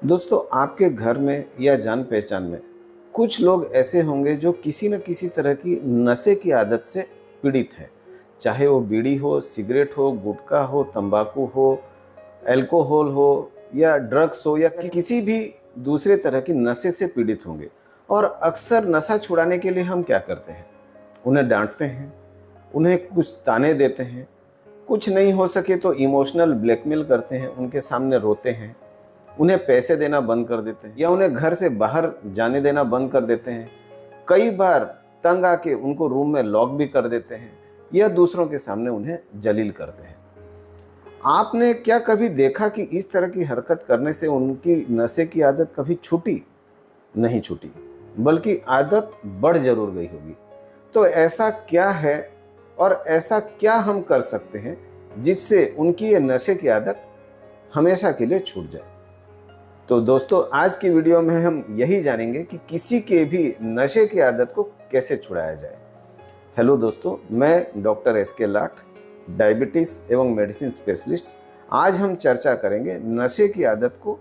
दोस्तों, आपके घर में या जान पहचान में कुछ लोग ऐसे होंगे जो किसी न किसी तरह की नशे की आदत से पीड़ित हैं। चाहे वो बीड़ी हो, सिगरेट हो, गुटखा हो, तंबाकू हो, अल्कोहल हो या ड्रग्स हो या किसी भी दूसरे तरह की नशे से पीड़ित होंगे। और अक्सर नशा छुड़ाने के लिए हम क्या करते हैं? उन्हें डांटते हैं, उन्हें कुछ ताने देते हैं, कुछ नहीं हो सके तो इमोशनल ब्लैकमेल करते हैं, उनके सामने रोते हैं, उन्हें पैसे देना बंद कर देते हैं या उन्हें घर से बाहर जाने देना बंद कर देते हैं। कई बार तंग आके उनको रूम में लॉक भी कर देते हैं या दूसरों के सामने उन्हें जलील करते हैं। आपने क्या कभी देखा कि इस तरह की हरकत करने से उनकी नशे की आदत कभी छूटी? नहीं छूटी, बल्कि आदत बढ़ जरूर गई होगी। तो ऐसा क्या है और ऐसा क्या हम कर सकते हैं जिससे उनकी ये नशे की आदत हमेशा के लिए छूट जाए? तो दोस्तों, आज की वीडियो में हम यही जानेंगे कि किसी के भी नशे की आदत को कैसे छुड़ाया जाए। हेलो दोस्तों, मैं डॉक्टर एस.के. लाठ, डायबिटीज एवं मेडिसिन स्पेशलिस्ट। आज हम चर्चा करेंगे नशे की आदत को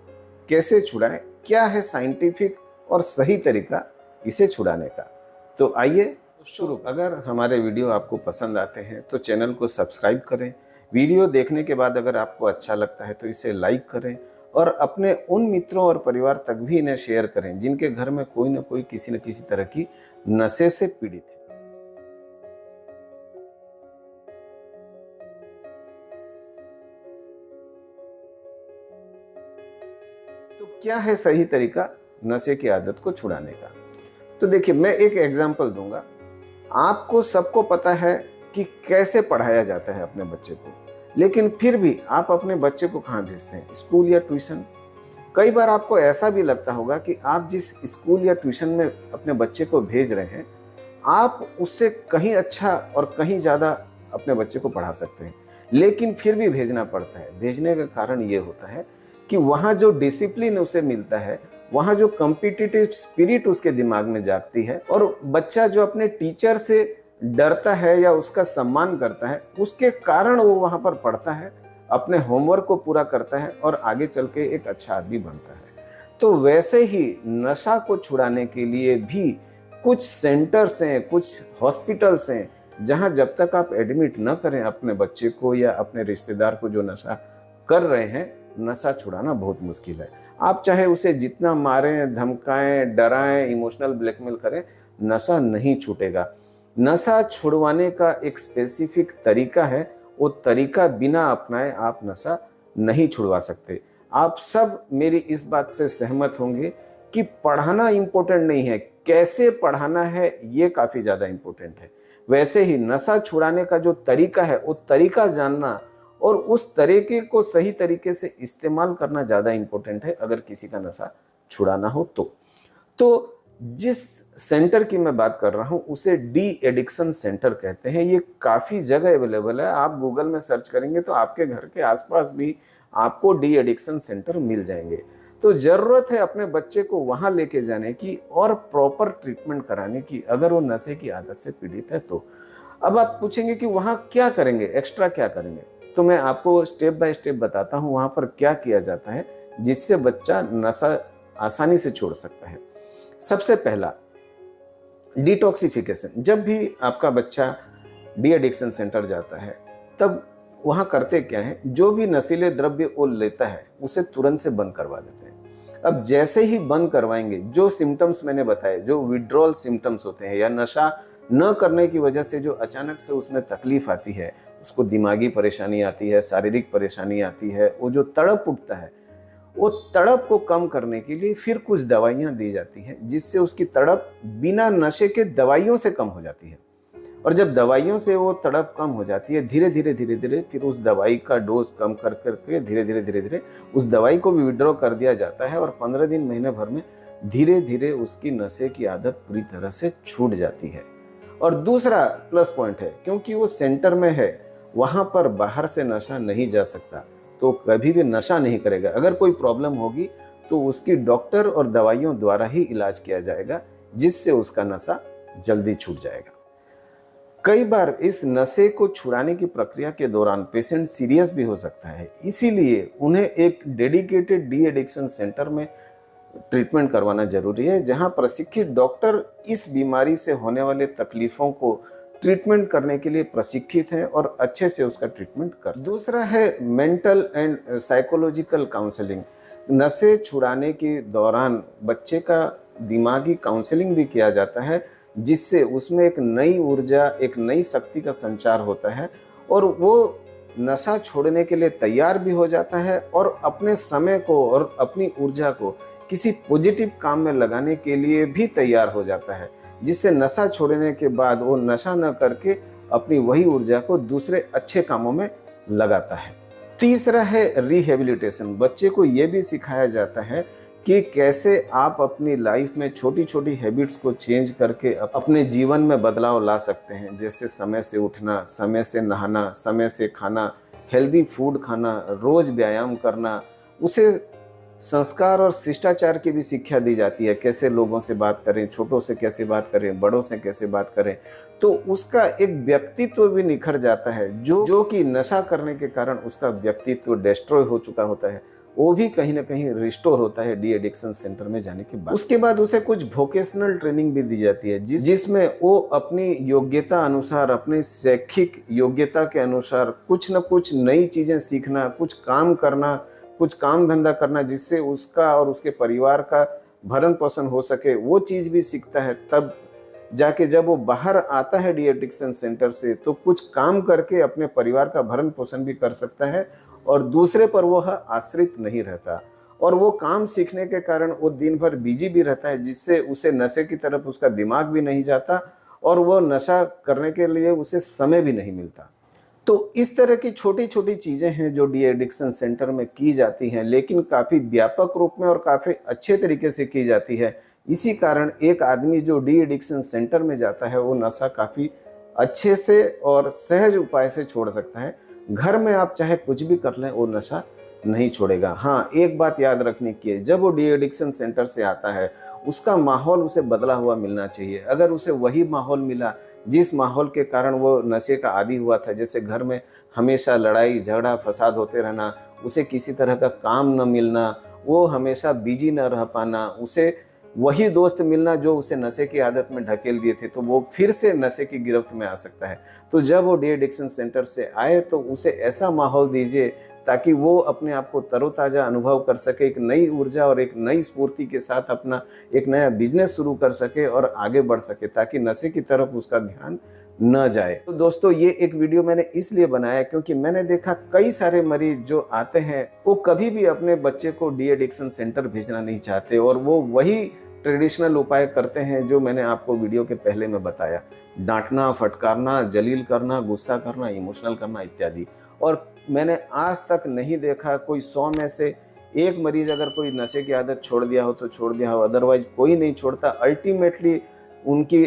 कैसे छुड़ाएं, क्या है साइंटिफिक और सही तरीका इसे छुड़ाने का। तो आइए शुरू। अगर हमारे वीडियो आपको पसंद आते हैं तो चैनल को सब्सक्राइब करें। वीडियो देखने के बाद अगर आपको अच्छा लगता है तो इसे लाइक करें और अपने उन मित्रों और परिवार तक भी इन्हें शेयर करें जिनके घर में कोई न कोई किसी न किसी तरह की नशे से पीड़ित है। तो क्या है सही तरीका नशे की आदत को छुड़ाने का? तो देखिए, मैं एक एग्जांपल दूंगा। आपको सबको पता है कि कैसे पढ़ाया जाता है अपने बच्चे को, लेकिन फिर भी आप अपने बच्चे को कहाँ भेजते हैं? स्कूल या ट्यूशन। कई बार आपको ऐसा भी लगता होगा कि आप जिस स्कूल या ट्यूशन में अपने बच्चे को भेज रहे हैं, आप उससे कहीं अच्छा और कहीं ज़्यादा अपने बच्चे को पढ़ा सकते हैं, लेकिन फिर भी भेजना पड़ता है। भेजने का कारण ये होता है कि वहाँ जो डिसिप्लिन उसे मिलता है, वहाँ जो कॉम्पिटिटिव स्पिरिट उसके दिमाग में जागती है और बच्चा जो अपने टीचर से डरता है या उसका सम्मान करता है, उसके कारण वो वहाँ पर पढ़ता है, अपने होमवर्क को पूरा करता है और आगे चल के एक अच्छा आदमी बनता है। तो वैसे ही नशा को छुड़ाने के लिए भी कुछ सेंटर्स हैं, कुछ हॉस्पिटल्स हैं, जहाँ जब तक आप एडमिट न करें अपने बच्चे को या अपने रिश्तेदार को जो नशा कर रहे हैं, नशा छुड़ाना बहुत मुश्किल है। आप चाहे उसे जितना मारें, धमकाएं, डराएं, इमोशनल ब्लैकमेल करें, नशा नहीं छूटेगा। नशा छुड़वाने का एक स्पेसिफिक तरीका है, वो तरीका बिना अपनाए आप नशा नहीं छुड़वा सकते। आप सब मेरी इस बात से सहमत होंगे कि पढ़ाना इंपॉर्टेंट नहीं है, कैसे पढ़ाना है ये काफी ज्यादा इंपॉर्टेंट है। वैसे ही नशा छुड़ाने का जो तरीका है, वो तरीका जानना और उस तरीके को सही तरीके से इस्तेमाल करना ज्यादा इंपॉर्टेंट है अगर किसी का नशा छुड़ाना हो तो जिस सेंटर की मैं बात कर रहा हूं उसे डी एडिक्शन सेंटर कहते हैं। ये काफी जगह अवेलेबल है। आप गूगल में सर्च करेंगे तो आपके घर के आसपास भी आपको डी एडिक्शन सेंटर मिल जाएंगे। तो जरूरत है अपने बच्चे को वहां लेके जाने की और प्रॉपर ट्रीटमेंट कराने की अगर वो नशे की आदत से पीड़ित है तो। अब आप पूछेंगे कि वहां क्या करेंगे, एक्स्ट्रा क्या करेंगे? तो मैं आपको स्टेप बाय स्टेप बताता हूं वहां पर क्या किया जाता है जिससे बच्चा नशा आसानी से छोड़ सकता है। सबसे पहला, डिटॉक्सिफिकेशन। जब भी आपका बच्चा डी एडिक्शन सेंटर जाता है तब वहां करते क्या है, जो भी नशीले द्रव्य वो लेता है उसे तुरंत से बंद करवा देते हैं। अब जैसे ही बंद करवाएंगे, जो सिम्टम्स मैंने बताए, जो विड्रॉल सिम्टम्स होते हैं या नशा न करने की वजह से जो अचानक से उसमें तकलीफ आती है, उसको दिमागी परेशानी आती है, शारीरिक परेशानी आती है, वो जो तड़प उठता है, वो तड़प को कम करने के लिए फिर कुछ दवाइयां दी जाती हैं जिससे उसकी तड़प बिना नशे के दवाइयों से कम हो जाती है। और जब दवाइयों से वो तड़प कम हो जाती है, धीरे धीरे फिर उस दवाई का डोज कम कर करके धीरे धीरे उस दवाई को भी विड्रॉ कर दिया जाता है और 15 दिन, महीने भर में धीरे धीरे उसकी नशे की आदत पूरी तरह से छूट जाती है। और दूसरा प्लस पॉइंट है, क्योंकि वो सेंटर में है, वहां पर बाहर से नशा नहीं जा सकता, तो कभी भी नशा नहीं करेगा। अगर कोई प्रॉब्लम होगी तो उसकी डॉक्टर और दवाइयों द्वारा ही इलाज किया जाएगा जिससे उसका नशा जल्दी छूट जाएगा। कई बार इस नशे को छुड़ाने की प्रक्रिया के दौरान पेशेंट सीरियस भी हो सकता है, इसीलिए उन्हें एक डेडिकेटेड डी एडिक्शन सेंटर में ट्रीटमेंट करवाना जरूरी है, जहां प्रशिक्षित डॉक्टर इस बीमारी से होने वाले तकलीफों को ट्रीटमेंट करने के लिए प्रशिक्षित हैं और अच्छे से उसका ट्रीटमेंट कर। दूसरा है मेंटल एंड साइकोलॉजिकल काउंसलिंग। नशे छुड़ाने के दौरान बच्चे का दिमागी काउंसलिंग भी किया जाता है, जिससे उसमें एक नई ऊर्जा, एक नई शक्ति का संचार होता है और वो नशा छोड़ने के लिए तैयार भी हो जाता है और अपने समय को और अपनी ऊर्जा को किसी पॉजिटिव काम में लगाने के लिए भी तैयार हो जाता है, जिससे नशा छोड़ने के बाद वो नशा न करके अपनी वही ऊर्जा को दूसरे अच्छे कामों में लगाता है। तीसरा है रिहेबिलिटेशन। बच्चे को ये भी सिखाया जाता है कि कैसे आप अपनी लाइफ में छोटी छोटी हैबिट्स को चेंज करके अपने जीवन में बदलाव ला सकते हैं, जैसे समय से उठना, समय से नहाना, समय से खाना, हेल्दी फूड खाना, रोज व्यायाम करना। उसे संस्कार और शिष्टाचार की भी शिक्षा दी जाती है, कैसे लोगों से बात करें, छोटों से कैसे बात करें, बड़ों से कैसे बात करें। तो उसका एक व्यक्तित्व भी निखर जाता है, जो कि नशा करने के कारण उसका व्यक्तित्व डिस्ट्रॉय हो चुका होता है, वो भी कहीं ना कहीं रिस्टोर होता है डी एडिक्शन सेंटर में जाने के बाद। उसके बाद उसे कुछ वोकेशनल ट्रेनिंग भी दी जाती है, जिसमें वो अपनी योग्यता अनुसार, अपनी शैक्षिक योग्यता के अनुसार कुछ न कुछ नई चीजें सीखना, कुछ काम करना, कुछ काम धंधा करना, जिससे उसका और उसके परिवार का भरण पोषण हो सके, वो चीज भी सीखता है। तब जाके जब वो बाहर आता है डी एडिक्शन सेंटर से, तो कुछ काम करके अपने परिवार का भरण पोषण भी कर सकता है और दूसरे पर वो आश्रित नहीं रहता। और वो काम सीखने के कारण वो दिन भर बिजी भी रहता है, जिससे उसे नशे की तरफ उसका दिमाग भी नहीं जाता और वो नशा करने के लिए उसे समय भी नहीं मिलता। तो इस तरह की छोटी छोटी चीजें हैं जो डी एडिक्शन सेंटर में की जाती हैं, लेकिन काफी व्यापक रूप में और काफी अच्छे तरीके से की जाती है। इसी कारण एक आदमी जो डी एडिक्शन सेंटर में जाता है, वो नशा काफी अच्छे से और सहज उपाय से छोड़ सकता है। घर में आप चाहे कुछ भी कर लें, वो नशा नहीं छोड़ेगा। हाँ, एक बात याद रखने की है, जब वो डी एडिक्शन सेंटर से आता है, उसका माहौल उसे बदला हुआ मिलना चाहिए। अगर उसे वही माहौल मिला जिस माहौल के कारण वो नशे का आदी हुआ था, जैसे घर में हमेशा लड़ाई झगड़ा फसाद होते रहना, उसे किसी तरह का काम न मिलना, वो हमेशा बिजी न रह पाना, उसे वही दोस्त मिलना जो उसे नशे की आदत में ढकेल दिए थे, तो वो फिर से नशे की गिरफ्त में आ सकता है। तो जब वो डी एडिक्शन सेंटर से आए, तो उसे ऐसा माहौल दीजिए ताकि वो अपने आप को तरोताज़ा अनुभव कर सके, एक नई ऊर्जा और एक नई स्फूर्ति के साथ अपना एक नया बिजनेस शुरू कर सके और आगे बढ़ सके, ताकि नशे की तरफ उसका ध्यान न जाए। तो दोस्तों, ये एक वीडियो मैंने इसलिए बनाया क्योंकि मैंने देखा कई सारे मरीज जो आते हैं, वो कभी भी अपने बच्चे को डी एडिक्शन सेंटर भेजना नहीं चाहते और वो वही ट्रेडिशनल उपाय करते हैं जो मैंने आपको वीडियो के पहले में बताया, डांटना, फटकारना, जलील करना, गुस्सा करना, इमोशनल करना इत्यादि। और मैंने आज तक नहीं देखा कोई 100 में से एक मरीज अगर कोई नशे की आदत छोड़ दिया हो तो छोड़ दिया हो, अदरवाइज कोई नहीं छोड़ता। अल्टीमेटली उनकी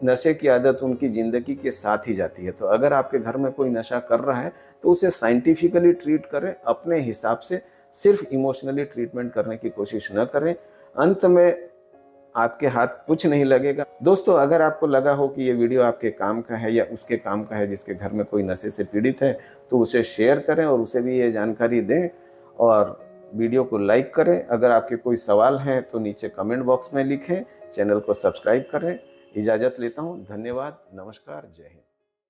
नशे की आदत उनकी ज़िंदगी के साथ ही जाती है। तो अगर आपके घर में कोई नशा कर रहा है तो उसे साइंटिफिकली ट्रीट करें, अपने हिसाब से, सिर्फ इमोशनली ट्रीटमेंट करने की कोशिश न करें। अंत में आपके हाथ कुछ नहीं लगेगा। दोस्तों, अगर आपको लगा हो कि ये वीडियो आपके काम का है या उसके काम का है जिसके घर में कोई नशे से पीड़ित है, तो उसे शेयर करें और उसे भी ये जानकारी दें और वीडियो को लाइक करें। अगर आपके कोई सवाल हैं तो नीचे कमेंट बॉक्स में लिखें। चैनल को सब्सक्राइब करें। इजाज़त लेता हूँ। धन्यवाद। नमस्कार। जय हिंद।